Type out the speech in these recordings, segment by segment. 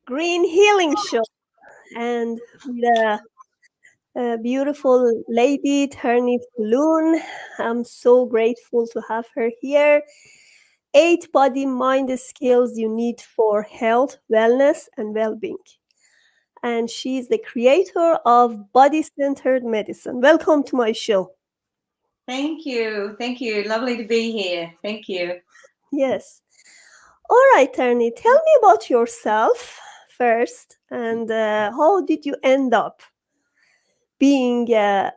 Green Healing Show, and the beautiful lady Tarnie Fulloon. I'm so grateful to have her here. 8 body mind skills you need for health, wellness, and well being. And she's the creator of Body Centered Medicine. Welcome to my show. Thank you. Thank you. Lovely to be here. Thank you. Yes. All right, Tarnie, tell me about yourself first, and how did you end up being a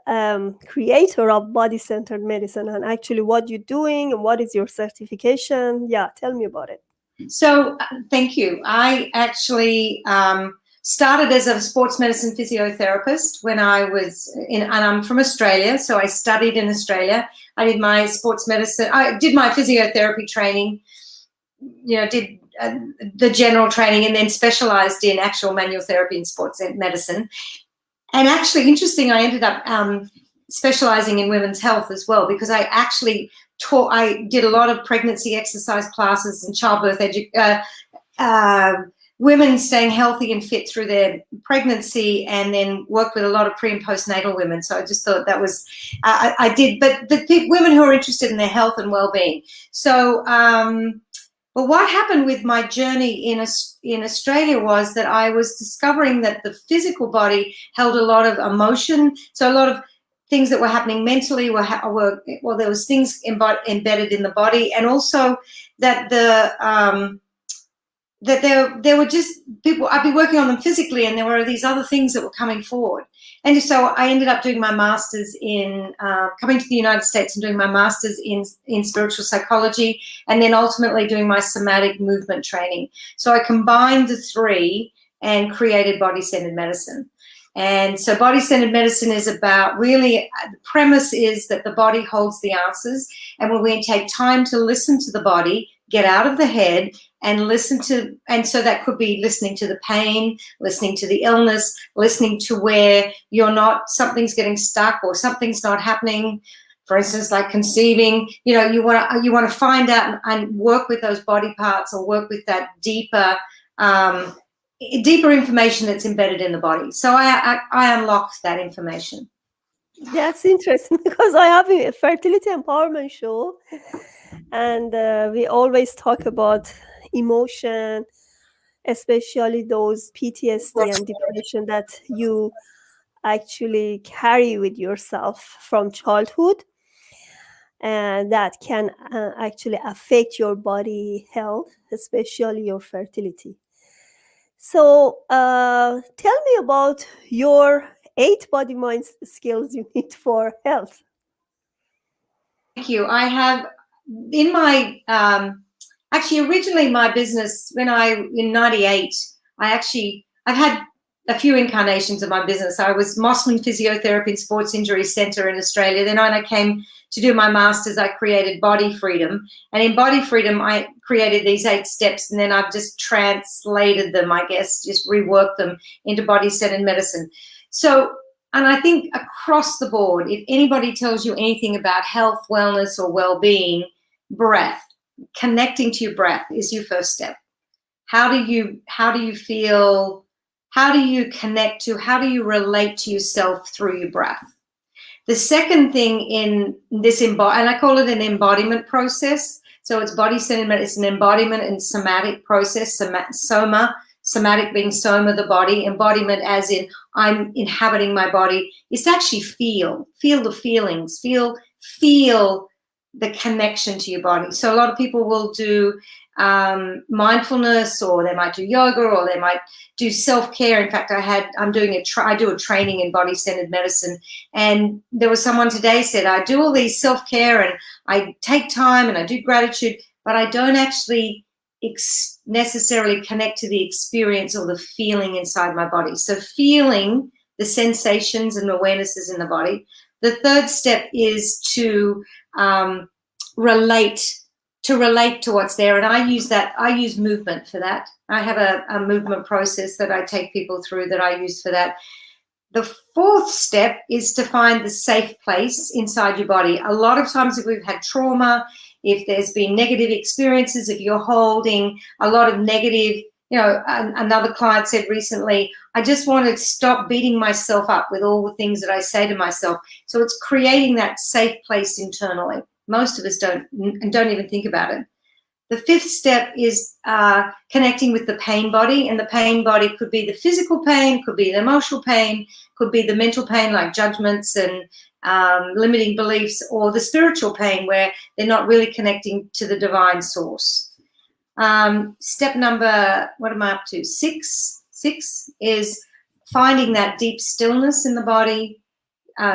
creator of Body Centered Medicine, and actually what you're doing and what is your certification? Yeah, tell me about it. So, thank you. I actually started as a sports medicine physiotherapist when I was and I'm from Australia, so I studied in Australia. I did my sports medicine, I did my physiotherapy training, did the general training, and then specialized in actual manual therapy and sports medicine. And actually, interesting, I ended up specializing in women's health as well, because I actually I did a lot of pregnancy exercise classes and childbirth women staying healthy and fit through their pregnancy, and then worked with a lot of pre and postnatal women. So I just thought that was, I did, but the women who are interested in their health and well-being. So, but what happened with my journey in Australia was that I was discovering that the physical body held a lot of emotion. So a lot of things that were happening mentally there was things embedded in the body, and also that that there were just people, I'd be working on them physically, and there were these other things that were coming forward. And so I ended up doing my master's in, coming to the United States and doing my master's in spiritual psychology, and then ultimately doing my somatic movement training. So I combined the three and created Body Centered Medicine. And so Body Centered Medicine is about, really, the premise is that the body holds the answers, and when we take time to listen to the body, get out of the head and listen to, and so that could be listening to the pain, listening to the illness, listening to where you're not, something's getting stuck or something's not happening. For instance, like conceiving, you want to find out and work with those body parts, or work with that deeper information that's embedded in the body. So I unlocked that information. That's interesting, because I have a fertility empowerment show, and we always talk about emotion, especially those PTSD and depression that you actually carry with yourself from childhood, and that can actually affect your body health, especially your fertility. So tell me about your 8 body mind skills you need for health. Thank you. I have in my actually originally my business, when in 98, I've had a few incarnations of my business. I was Mossman Physiotherapy and Sports Injury Center in Australia. Then when I came to do my master's, I created Body Freedom. And in Body Freedom, I created these 8 steps, and then I've just translated them, I guess, just reworked them into Body Centered Medicine. So, and I think across the board, if anybody tells you anything about health, wellness, or well-being, breath, connecting to your breath is your first step. How do you feel? How do you connect to, how do you relate to yourself through your breath? The second thing in this, and I call it an embodiment process. So it's Body Centered Medicine, embodiment and somatic process. Soma, somatic being soma, the body. Embodiment as in I'm inhabiting my body. Is to actually feel the feelings, feel the connection to your body. So a lot of people will do mindfulness, or they might do yoga, or they might do self-care. In fact, I do a training in Body Centered Medicine, and there was someone today said, I do all these self-care and I take time and I do gratitude, but I don't actually necessarily connect to the experience or the feeling inside my body. So feeling the sensations and awarenesses in the body. The third step is to relate to what's there, and I use movement for that. I have a movement process that I take people through that I use for that. The fourth step is to find the safe place inside your body. A lot of times, if we've had trauma, if there's been negative experiences, if you're holding a lot of negative Another client said recently, I just want to stop beating myself up with all the things that I say to myself. So it's creating that safe place internally. Most of us don't even think about it. The fifth step is connecting with the pain body, and the pain body could be the physical pain, could be the emotional pain, could be the mental pain like judgments and limiting beliefs, or the spiritual pain where they're not really connecting to the divine source. Step number, what am I up to? Six is finding that deep stillness in the body.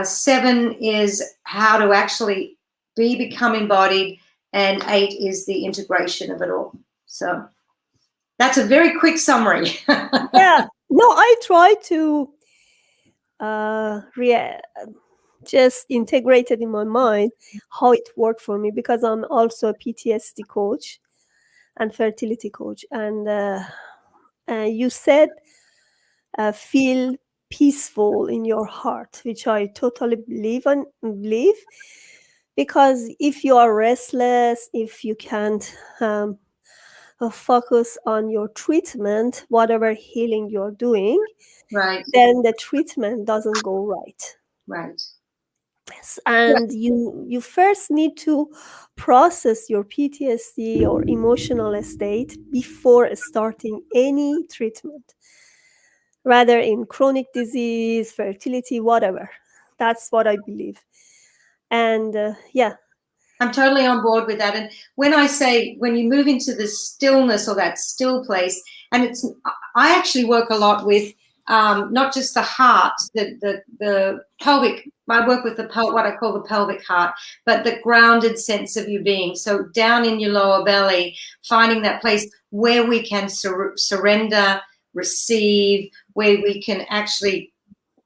7 is how to actually become embodied. And 8 is the integration of it all. So that's a very quick summary. Yeah. No, I try to just integrate it in my mind how it worked for me, because I'm also a PTSD coach and fertility coach. And you said feel peaceful in your heart, which I totally believe, because if you are restless, if you can't focus on your treatment, whatever healing you're doing, right, then the treatment doesn't go right. right. And you first need to process your PTSD or emotional state before starting any treatment, rather in chronic disease, fertility, whatever. That's what I believe. And yeah. I'm totally on board with that. And when I say, when you move into the stillness or that still place, and I actually work a lot with not just the heart, the pelvic. I work with what I call the pelvic heart, but the grounded sense of you being. So down in your lower belly, finding that place where we can surrender, receive, where we can actually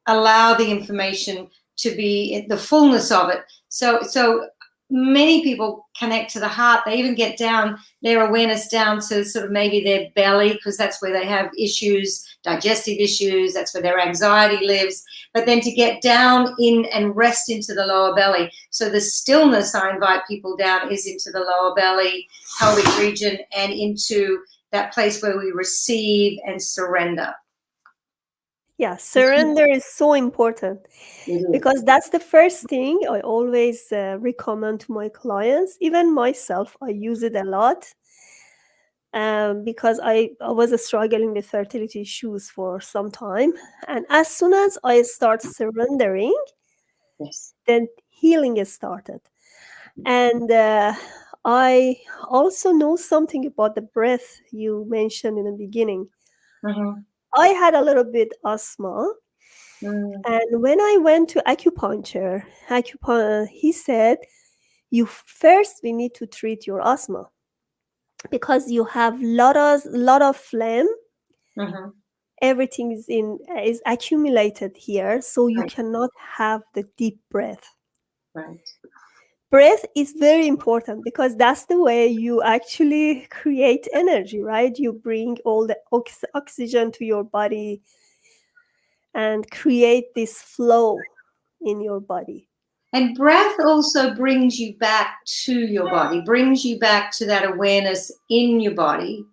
allow the information to be the fullness of it. So many people connect to the heart. They even get down their awareness down to sort of maybe their belly, because that's where they have issues, digestive issues. That's where their anxiety lives. But then to get down in and rest into the lower belly. So the stillness I invite people down is into the lower belly, pelvic region, and into that place where we receive and surrender. Yeah, surrender is so important, because that's the first thing I always recommend to my clients. Even myself, I use it a lot, because I was struggling with fertility issues for some time. And as soon as I start surrendering, Yes. then healing is started. And I also know something about the breath you mentioned in the beginning. Mm-hmm. I had a little bit asthma. And when I went to acupuncture, he said, we need to treat your asthma, because you have lot of phlegm. Mm-hmm. Everything is accumulated here, so you cannot have the deep breath. Right. Breath is very important, because that's the way you actually create energy, right? You bring all the oxygen to your body and create this flow in your body. And breath also brings you back to your body, brings you back to that awareness in your body.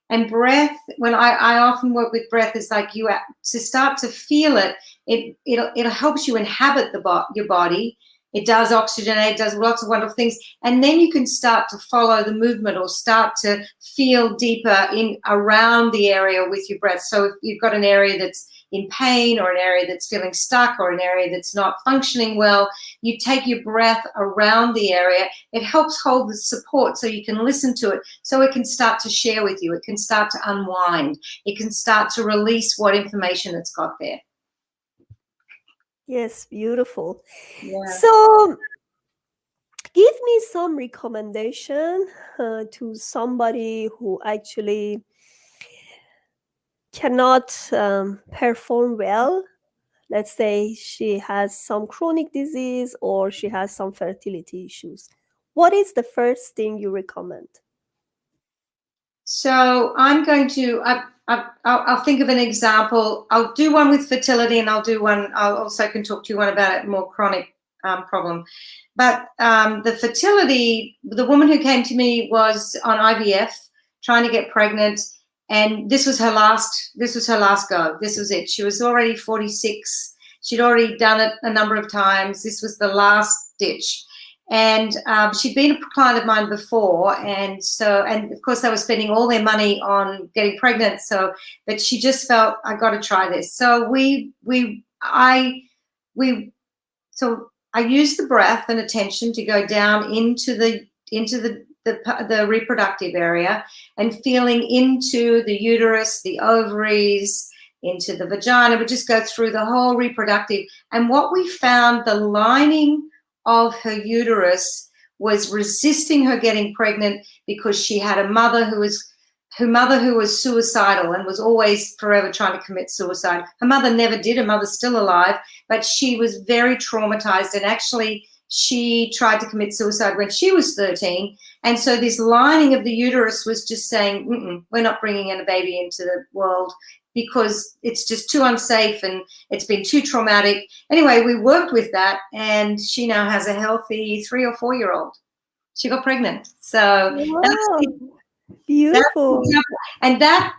And breath, when I often work with breath, is like you to start to feel it. It helps you inhabit your body. It does oxygenate, it does lots of wonderful things. And then you can start to follow the movement, or start to feel deeper in around the area with your breath. So if you've got an area that's in pain, or an area that's feeling stuck, or an area that's not functioning well, you take your breath around the area. It helps hold the support, so you can listen to it, so it can start to share with you. It can start to unwind. It can start to release what information it's got there. Yes, beautiful. Yeah. So give me some recommendation to somebody who actually cannot perform well. Let's say she has some chronic disease, or she has some fertility issues. What is the first thing you recommend? So I'm going to, I'll think of an example. I'll do one with fertility, and I'll also can talk to you one about a more chronic problem. But the fertility, the woman who came to me was on IVF, trying to get pregnant, And this was her last go. This was it. She was already 46. She'd already done it a number of times. This was the last ditch. And she'd been a client of mine before, and of course they were spending all their money on getting pregnant. But she just felt, I got to try this. So I used the breath and attention to go down into the reproductive area and feeling into the uterus, the ovaries, into the vagina. We just go through the whole reproductive. And what we found, the lining of her uterus was resisting her getting pregnant because she had a mother who was suicidal and was always forever trying to commit suicide. Her mother never did. Her mother's still alive, but she was very traumatized, and actually she tried to commit suicide when she was 13. And so this lining of the uterus was just saying, we're not bringing in a baby into the world because it's just too unsafe and it's been too traumatic. Anyway, we worked with that, and she now has a healthy 3 or 4 year old. She got pregnant. So wow. Beautiful. And that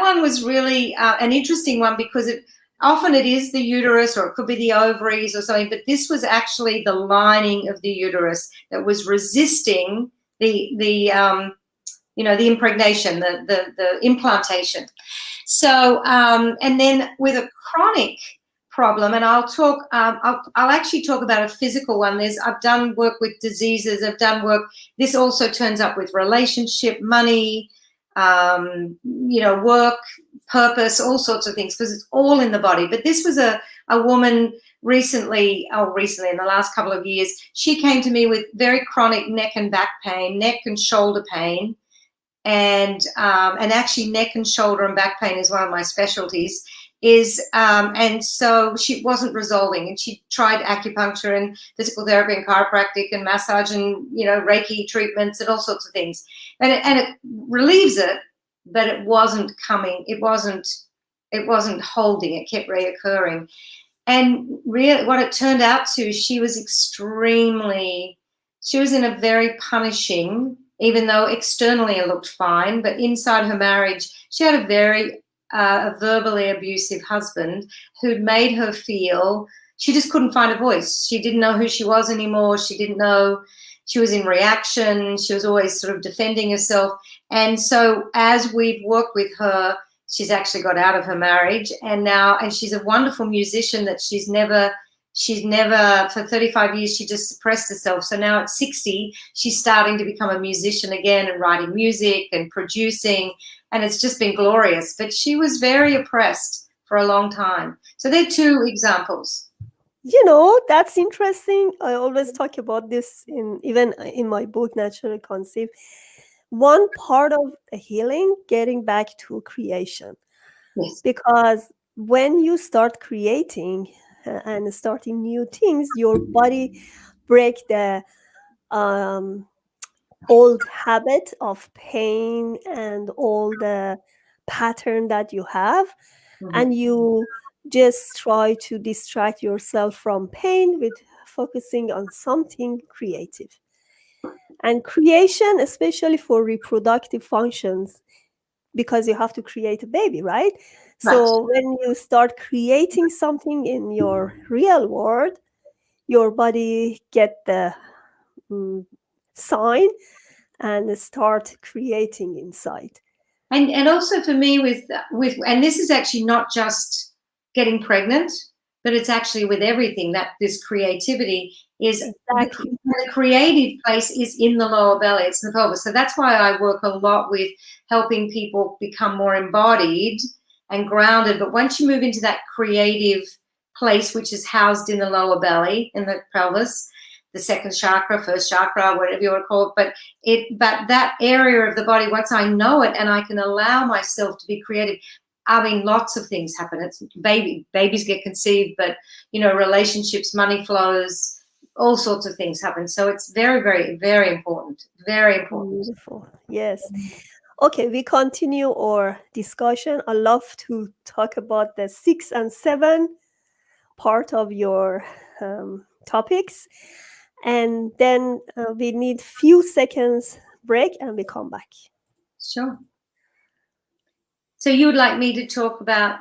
one was really an interesting one, because often it is the uterus, or it could be the ovaries or something, but this was actually the lining of the uterus that was resisting the impregnation, the implantation. So and then with a chronic problem, and I'll actually talk about a physical one. I've done work with diseases. I've done work. This also turns up with relationship, money, work, purpose, all sorts of things, because it's all in the body. But this was a woman recently in the last couple of years. She came to me with very chronic neck and back pain, neck and shoulder pain, and actually neck and shoulder and back pain is one of my specialties. And so she wasn't resolving, and she tried acupuncture and physical therapy and chiropractic and massage and Reiki treatments and all sorts of things, and it relieves it, but it wasn't coming. It wasn't holding. It kept reoccurring, and really, what it turned out to, she was in a very punishing, even though externally it looked fine, but inside her marriage, she had a very verbally abusive husband who'd made her feel she just couldn't find a voice. She didn't know who she was anymore. She didn't know. She was in reaction. She was always sort of defending herself. And so as we've worked with her, she's actually got out of her marriage, and she's a wonderful musician that she's never, for 35 years, she just suppressed herself. So now at 60, she's starting to become a musician again and writing music and producing. And it's just been glorious. But she was very oppressed for a long time. So they're 2 examples. That's interesting. I always talk about this even in my book, Naturally Conceived. One part of the healing, getting back to creation. Yes. Because when you start creating and starting new things, your body break the old habit of pain and all the pattern that you have, and you just try to distract yourself from pain with focusing on something creative. And creation, especially for reproductive functions, because you have to create a baby, right? So when you start creating something in your real world, your body get the sign and start creating inside. And also for me with and this is actually not just getting pregnant, but it's actually with everything, that this creativity is exactly. The creative place is in the lower belly. It's the pelvis. So that's why I work a lot with helping people become more embodied and grounded. But once you move into that creative place, which is housed in the lower belly, in the pelvis, the second chakra, first chakra, whatever you want to call it, but that area of the body, once I know it and I can allow myself to be creative, I mean, lots of things happen. It's babies get conceived, but relationships, money flows, all sorts of things happen. So it's very, very, very important. Very important. Beautiful. Yes. Okay, we continue our discussion. I love to talk about the 6 and 7 part of your topics. And then we need few seconds break and we come back. Sure. So you would like me to talk about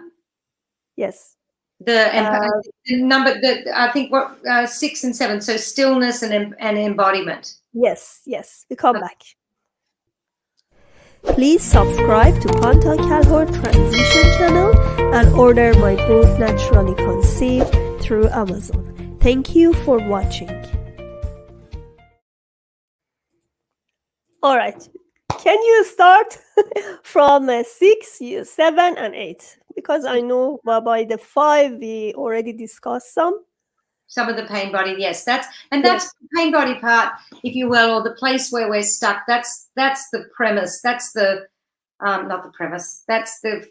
Yes. the number, I think what 6 and 7. So stillness and embodiment. Yes. We come back. Please subscribe to Panta Calhoun Transition channel and order my book Naturally Conceived through Amazon. Thank you for watching. All right. Can you start from 6, 7, and 8? Because I know by the 5 we already discussed some. Some of the pain body, yes. That's the pain body part, if you will, or the place where we're stuck. That's the premise. That's the not the premise. That's the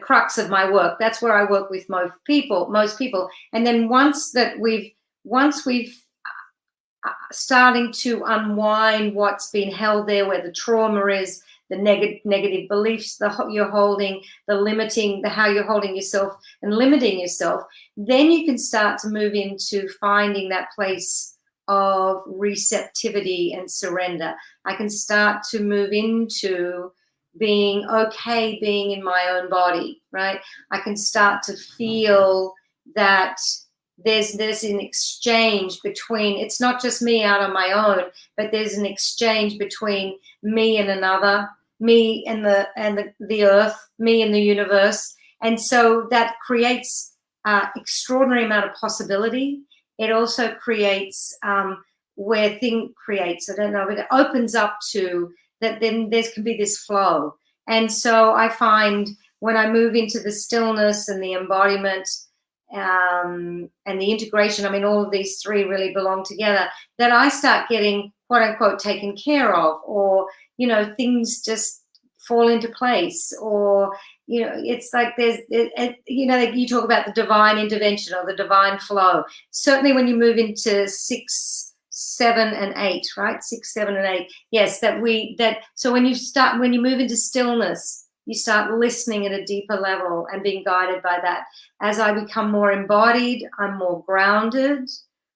crux of my work. That's where I work with most people. And then once we've starting to unwind what's been held there, where the trauma is, the negative beliefs you're holding, the limiting, how you're holding yourself and limiting yourself, then you can start to move into finding that place of receptivity and surrender. I can start to move into being okay being in my own body, right? I can start to feel that there's an exchange between, it's not just me out on my own, but there's an exchange between me and another, me and the earth, me and the universe. And so that creates extraordinary amount of possibility. It also creates where thing creates, I don't know, but it opens up to that, then there can be this flow. And so I find when I move into the stillness and the embodiment and the integration, I mean, all of these three really belong together, that I start getting, quote unquote, taken care of, or, you know, things just fall into place, or, you know, it's like you know, you talk about the divine intervention or the divine flow. Certainly when you move into 6, 7, and 8, right? 6, 7, and 8. Yes, so when you move into stillness, you start listening at a deeper level and being guided by that. As I become more embodied, I'm more grounded,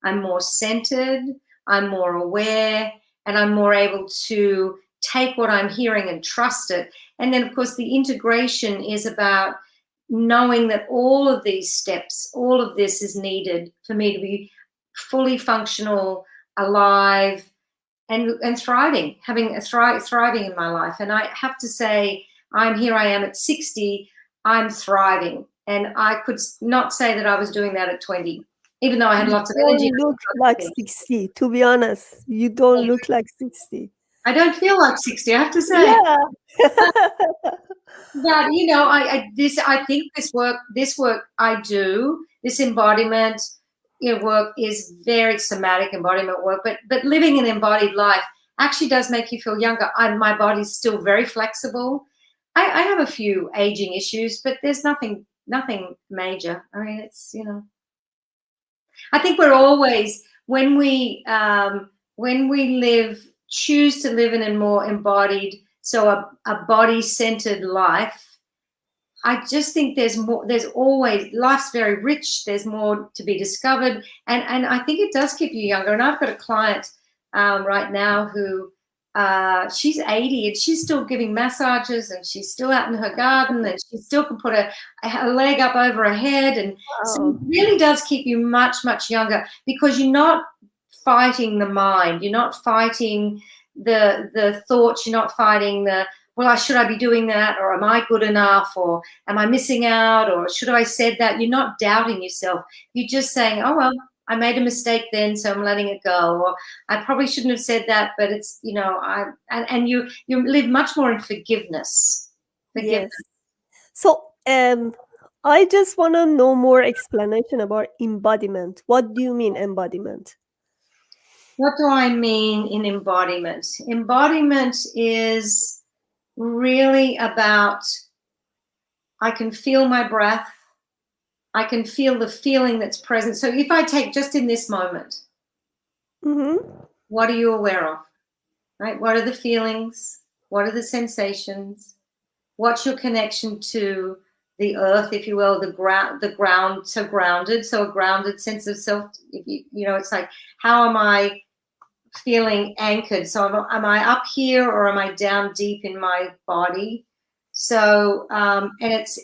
I'm more centered, I'm more aware, and I'm more able to take what I'm hearing and trust it. And then, of course, the integration is about knowing that all of these steps, all of this is needed for me to be fully functional, alive, and thriving, thriving in my life. And I have to say, I am at 60, I'm thriving. And I could not say that I was doing that at 20, even though I had lots of energy. You don't look like 60, to be honest. You don't look like 60. I don't feel like 60, I have to say. Yeah. But, you know, I think this work I do, this embodiment, you know, work is very somatic embodiment work, but living an embodied life actually does make you feel younger. My body's still very flexible. I have a few aging issues, but there's nothing major. I mean, it's, you know, I think we're always, when we choose to live in a more embodied, so a body-centered life, I just think there's always, life's very rich, there's more to be discovered, and I think it does keep you younger. And I've got a client right now who, she's 80 and she's still giving massages, and she's still out in her garden, and she still can put a leg up over her head, and so it really does keep you much, much younger, because you're not fighting the mind, you're not fighting the thoughts, you're not fighting well, should I be doing that, or am I good enough, or am I missing out, or should I have said that? You're not doubting yourself. You're just saying, oh, well, I made a mistake then, so I'm letting it go, or I probably shouldn't have said that, but it's, you know, and you live much more in forgiveness. Yes. So I just want to know more explanation about embodiment. What do you mean embodiment? What do I mean in embodiment? Embodiment is really about, I can feel my breath. I can feel the feeling that's present. So if I take just in this moment, what are you aware of? Right? What are the feelings? What are the sensations? What's your connection to the earth, if you will, the ground, so grounded, so a grounded sense of self. You know, it's like, how am I feeling anchored? So am I up here, or am I down deep in my body? So, and it's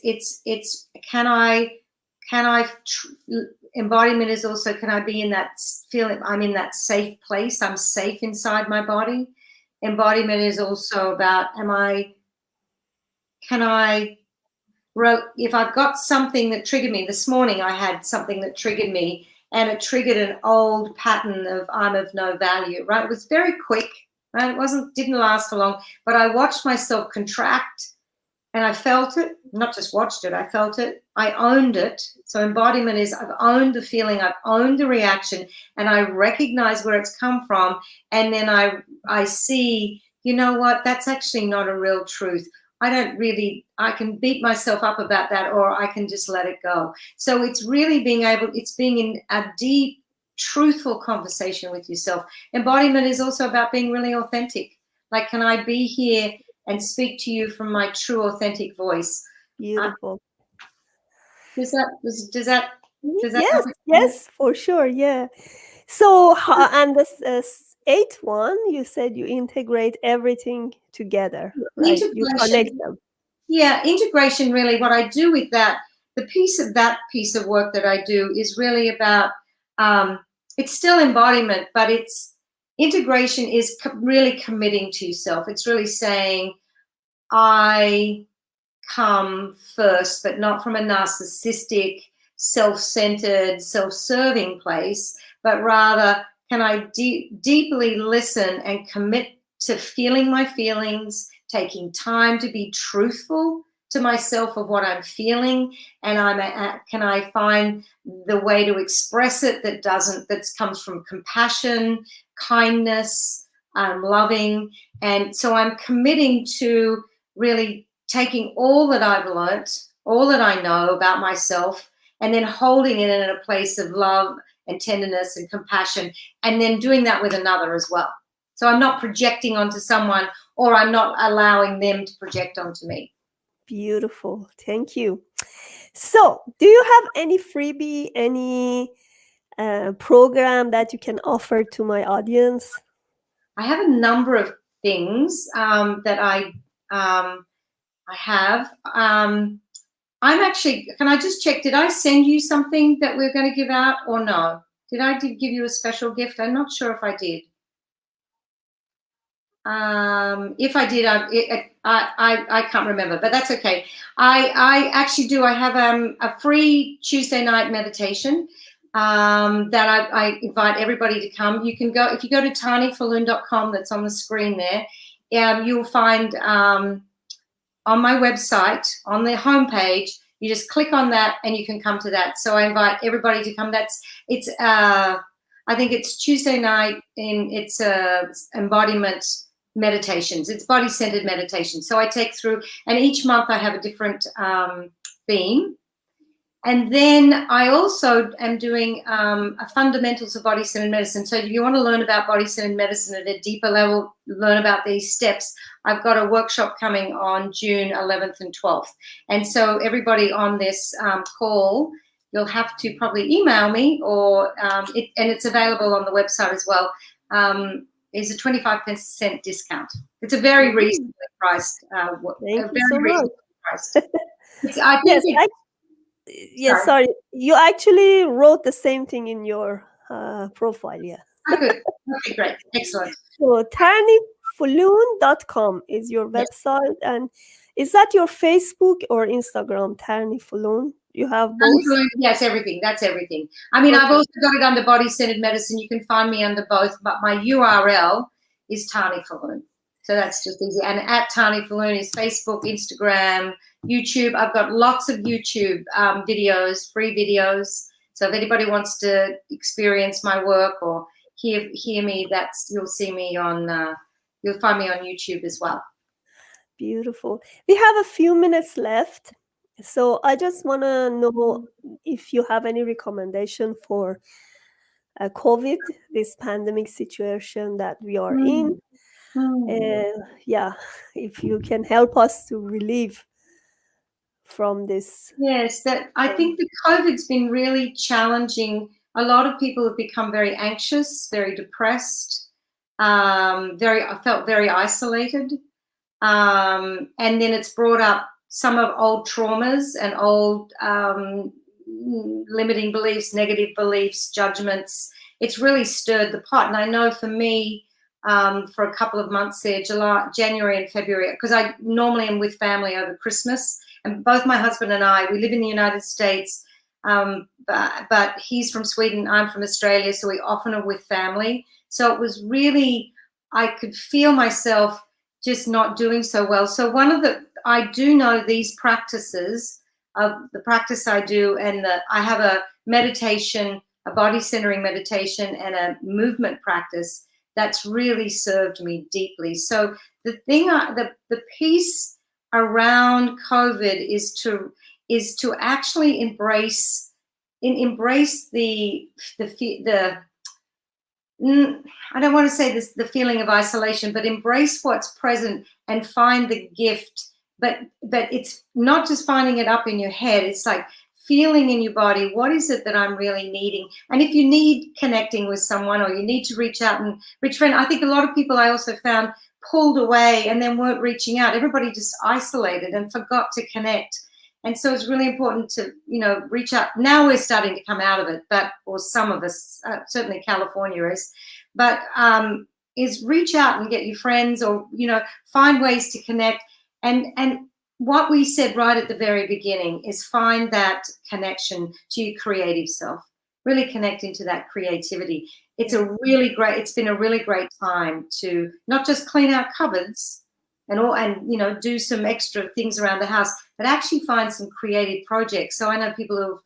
embodiment is also, can I be in that feeling I'm in that safe place, I'm safe inside my body. Embodiment is also about, if I've got something that triggered me. This morning I had something that triggered me, and it triggered an old pattern of I'm of no value, right? It was very quick, right? Didn't last for long, but I watched myself contract, and I felt it, not just watched it, I felt it, I owned it. So embodiment is, I've owned the feeling, I've owned the reaction, and I recognize where it's come from. And then I see, you know what, that's actually not a real truth. I can beat myself up about that, or I can just let it go. So it's really being in a deep, truthful conversation with yourself. Embodiment is also about being really authentic. Like, can I be here and speak to you from my true, authentic voice? Beautiful. Does that Yes, for sure. Yeah. So, and this 8th one, you said you integrate everything together, right? You connect them. Yeah, integration, really, what I do with that, the piece of work that I do is really about, it's still embodiment, but integration is really committing to yourself. It's really saying, I come first, but not from a narcissistic, self-centered, self-serving place, but rather, can I deeply listen and commit to feeling my feelings, taking time to be truthful to myself of what I'm feeling, and can I find the way to express it that comes from compassion, kindness, loving. And so I'm committing to really taking all that I've learnt, all that I know about myself, and then holding it in a place of love and tenderness and compassion, and then doing that with another as well. So I'm not projecting onto someone, or I'm not allowing them to project onto me. Beautiful. Thank you. So, do you have any freebie, any program that you can offer to my audience? I have a number of things that I have. I'm actually, can I just check, did I send you something that we're going to give out, or no? Did I give you a special gift? I'm not sure if I did. If I did, I can't remember, but that's okay. I actually do. I have a free Tuesday night meditation that I invite everybody to come. You can go, if you go to tarniefulloon.com, that's on the screen there, you'll find on my website, on the homepage, you just click on that and you can come to that. So I invite everybody to come. I think it's Tuesday night, it's embodiment meditations. It's body centered meditation. So I take through, and each month I have a different theme. And then I also am doing a fundamentals of body centered medicine. So if you want to learn about body centered medicine at a deeper level, learn about these steps, I've got a workshop coming on June 11th and 12th. And so everybody on this call, you'll have to probably email me, or and it's available on the website as well. Is a 25% discount. It's a very reasonably priced. Thank you so much. Priced. I think yes, sorry. You actually wrote the same thing in your profile, yeah. Oh, good. Okay, great. Excellent. So TarnieFulloon.com is your website. And is that your Facebook or Instagram, Tarnie Fulloon? You have both? Yes, everything. That's everything. I mean, okay. I've also got it under Body Centered Medicine. You can find me under both, but my URL is Tarnie Fulloon. So that's just easy. And at Tarnie Fulloon is Facebook, Instagram, YouTube. I've got lots of YouTube videos, free videos. So if anybody wants to experience my work or hear me, you'll see me on, you'll find me on YouTube as well. Beautiful. We have a few minutes left. So I just want to know if you have any recommendation for COVID, this pandemic situation that we are in. Yeah, if you can help us to relieve from this. Yes, I think the COVID's been really challenging. A lot of people have become very anxious, very depressed, I felt very isolated. And then it's brought up some of old traumas and old limiting beliefs, negative beliefs, judgments. It's really stirred the pot. And I know for me, for a couple of months there, January and February, because I normally am with family over Christmas, and both my husband and I, we live in the United States, but he's from Sweden, I'm from Australia, so we often are with family. So it was really, I could feel myself just not doing so well. So I do know these practices of the practice I do, and I have a meditation, a body centering meditation, and a movement practice that's really served me deeply. So the piece around COVID is to actually embrace the I don't want to say this, the feeling of isolation, but embrace what's present and find the gift. But it's not just finding it up in your head. It's like feeling in your body, what is it that I'm really needing? And if you need connecting with someone, or you need to reach out and reach friend, I think a lot of people I also found pulled away and then weren't reaching out. Everybody just isolated and forgot to connect. And so it's really important to, reach out. Now we're starting to come out of it, or some of us, certainly California is, but is reach out and get your friends, or, find ways to connect. And what we said right at the very beginning is find that connection to your creative self, really connecting to that creativity. It's been a really great time to not just clean out cupboards and do some extra things around the house, but actually find some creative projects. So I know people who've,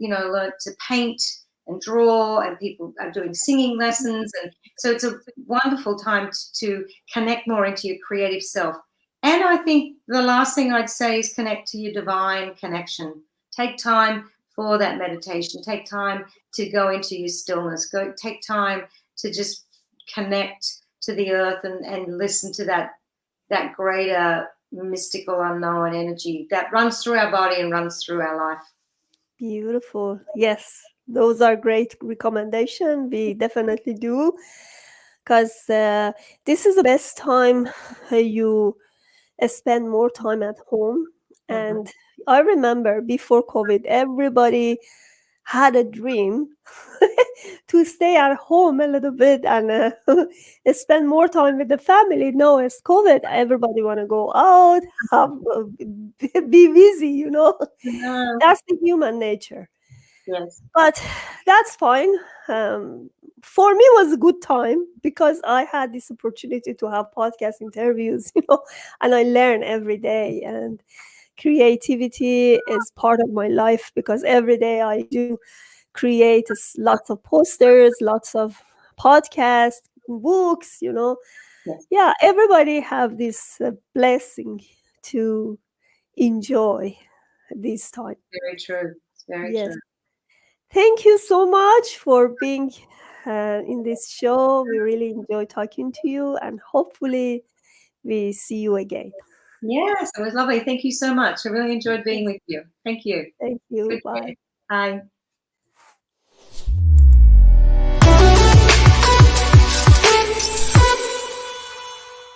learned to paint and draw, and people are doing singing lessons. And so it's a wonderful time to connect more into your creative self. And I think the last thing I'd say is connect to your divine connection. Take time for that meditation. Take time to go into your stillness. Take time to just connect to the earth and listen to that greater mystical unknown energy that runs through our body and runs through our life. Beautiful. Yes, those are great recommendations. We definitely do, because this is the best time you spend more time at home. And I remember before COVID, everybody had a dream to stay at home a little bit and spend more time with the family. Now it's COVID, everybody want to go out, be busy, That's the human nature. Yes. But that's fine. For me, it was a good time because I had this opportunity to have podcast interviews, and I learn every day. And creativity is part of my life because every day I do create lots of posters, lots of podcasts, books, Yes. Yeah, everybody have this blessing to enjoy this time. Very true. It's very Yes. true. Thank you so much for being in this show. We really enjoy talking to you, and hopefully we see you again. Yes, it was lovely. Thank you so much. I really enjoyed being with you. Thank you. Thank you. Good Bye. day. Bye.